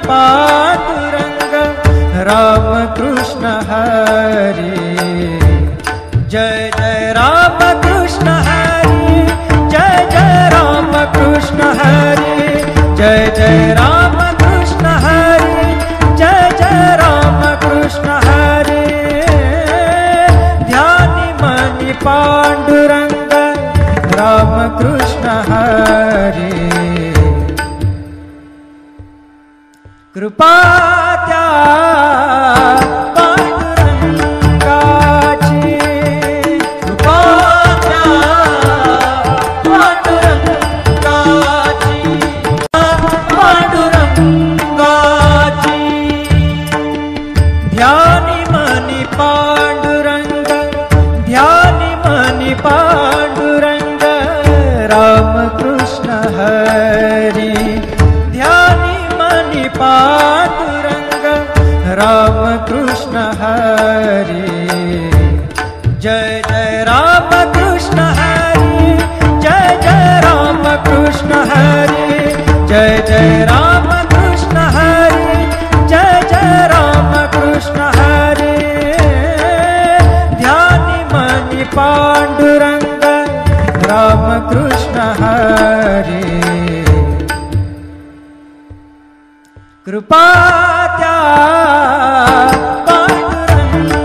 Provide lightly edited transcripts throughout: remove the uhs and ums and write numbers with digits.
पांडुरंग राम कृष्ण हरे। जय जय राम कृष्ण हरे, जय जय राम कृष्ण हरे, जय जय राम कृष्ण हरे, जय जय राम कृष्ण हरे। ध्यानि मनि पांडुरंग राम कृष्ण हरे। कृपा त्या पांडुरंगाची, कृपा त्या पांडुरंगाची, पांडुरंगाची। ध्यानि मनि पांडुरंग, ध्यानि मनि पांडुरंग राम कृष्ण हरे। ध्यानि मनि पांडुरंग राम कृष्ण हरे। जय जय राम कृष्ण हरे, जय जय राम कृष्ण हरे, जय जय राम कृष्ण हरे, जय जय राम कृष्ण हरे। ध्यानि मनि पांडुरंग राम कृष्ण हरे। कृपा त्या पांडुरंगाची,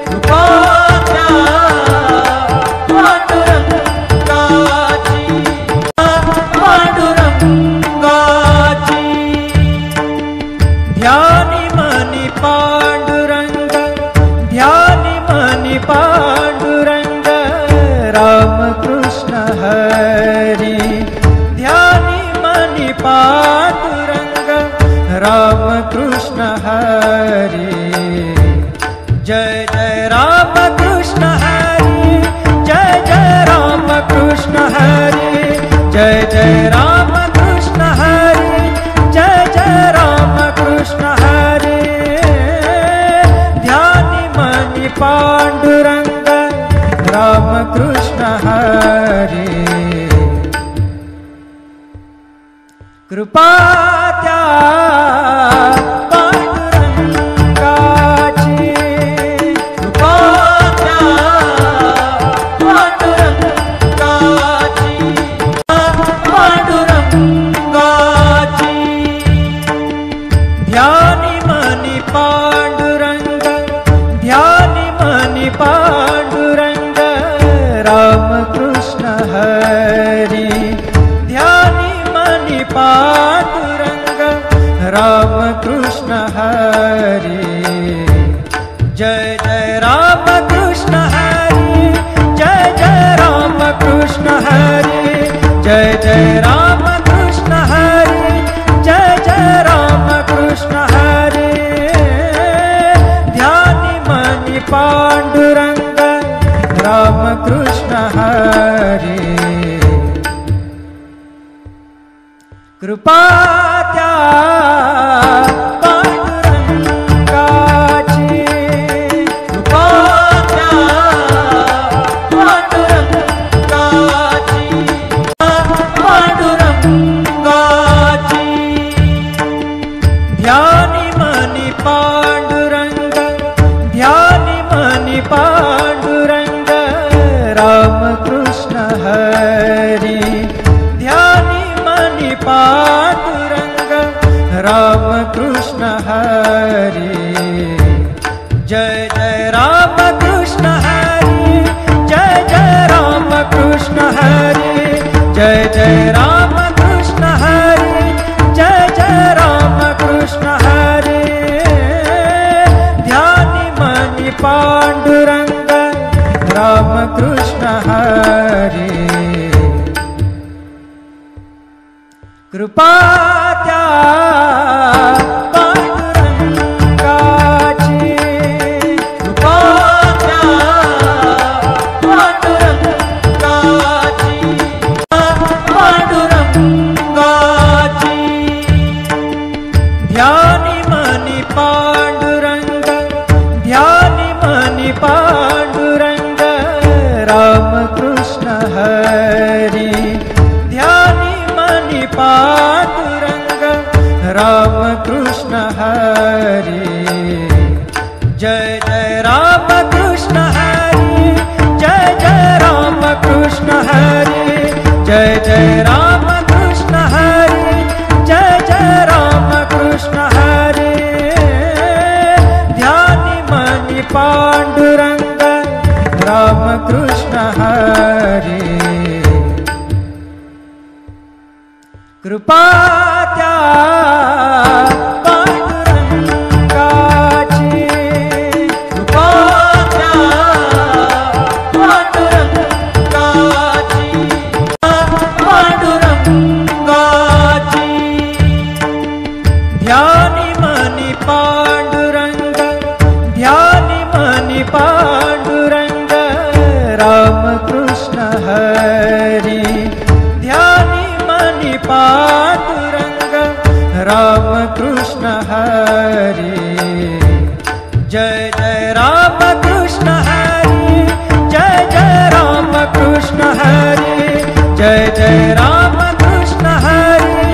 कृपा त्या पांडुरंगाची, पांडुरंगाची। ध्यानि मनि पांडुरंग, ध्यानि मनि पांडुरंग राम कृष्ण हरे। ध्यानि मनि पांडुरंग राम कृष्ण हरे। जय जय राम कृष्ण हरे, जय जय राम कृष्ण हरे, जय जय राम कृष्ण हरे, जय जय राम कृष्ण हरे। ध्यानि मनि पांडुरंग राम कृष्ण हरे। कृपा त्या पांडुरंगाची, कृपा त्या पांडुरंगाची, पांडुरंगाची। ध्यानि मनि पांडुरंग, ध्यानि मनि पांडुरंग राम कृष्ण हरे। ध्यानि मनि पांडुरंग राम कृष्ण हरे। जय जय राम कृष्ण हरे, जय जय राम कृष्ण हरे, जय जय राम कृष्ण हरे, जय जय राम कृष्ण हरे। ध्यानि मनि पांडुरंग राम कृष्ण हरे। कृपा त्या पांडुरंगाची, कृपा त्या पांडुरंगाची, पांडुरंगाची। ध्यानि मनि पांडुरंग, ध्यानि मनि पांडुरंग राम कृष्ण हरे। ध्यानि मनि पांडुरंग राम कृष्ण हरे। जय जय राम कृष्ण हरे, जय जय राम कृष्ण हरे, जय जय राम कृष्ण हरे, जय जय राम कृष्ण हरे। ध्यानि मनि पांडुरंग राम कृष्ण हरे। कृपा त्या पांडुरंगाची, कृपा त्या पांडुरंगाची, पांडुरंगाची। ध्यानि मनि पांडुरंग, ध्यानि मनि पांडुरंग राम कृष्ण हरे। ध्यानि मनि पांडुरंग राम कृष्ण हरे, जय जय राम कृष्ण हरे, जय जय राम कृष्ण हरे, जय जय राम कृष्ण हरे, जय जय राम कृष्ण हरे। ध्यानि मनि पांडुरंग राम कृष्ण हरे, कृपा त्या पांडुरंगाची, कृपा त्या पांडुरंगाची, पांडुरंगाची। ध्यानी मनी पांडुरंग, ध्यानी मनी पांडुरंग राम कृष्ण हरी, ध्यानी मनी पांडुरंग राम कृष्ण हरी, जय जय राम कृष्ण हरी, जय जय राम कृष्ण हरी, जय जय राम कृष्ण हरी,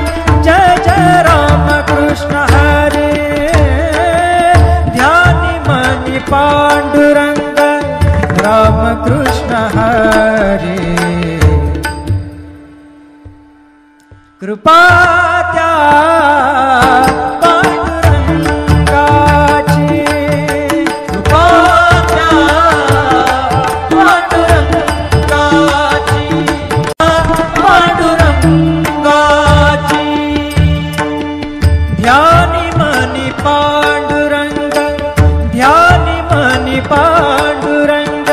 जय जय राम कृष्ण हरी। ध्यानि मनि पांडुरंग राम कृष्ण हरी, कृपा त्या पांडुरंगाची, कृपा त्या पांडुरंगाची, पांडुरंगाची। ध्यानी मनी पांडुरंग, ध्यानी मनी पांडुरंग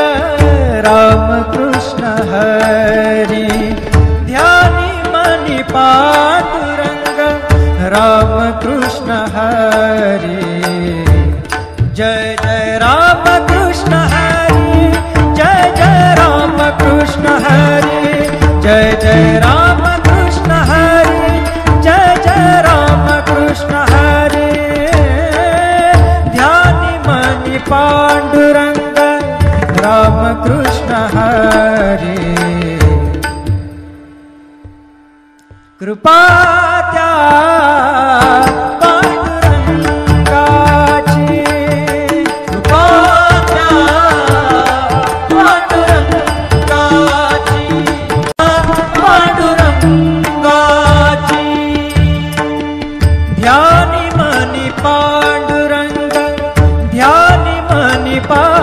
राम कृष्ण हरी, ध्यानी मनी पांडुरंग राम कृष्ण हरी, जय जय राम कृष्ण हरी, जय जय राम कृष्ण हरी, जय जय राम कृष्ण हरी, जय जय राम कृष्ण हरी। ध्यानि मनि पांडुरंग राम कृष्ण हरी, कृपा त्या पांडुरंगाची, कृपा त्या पांडुरंगाची, पांडुरंगाची। ध्यानि मनि पांडुरंग, ध्यानि मनि पांडुरंग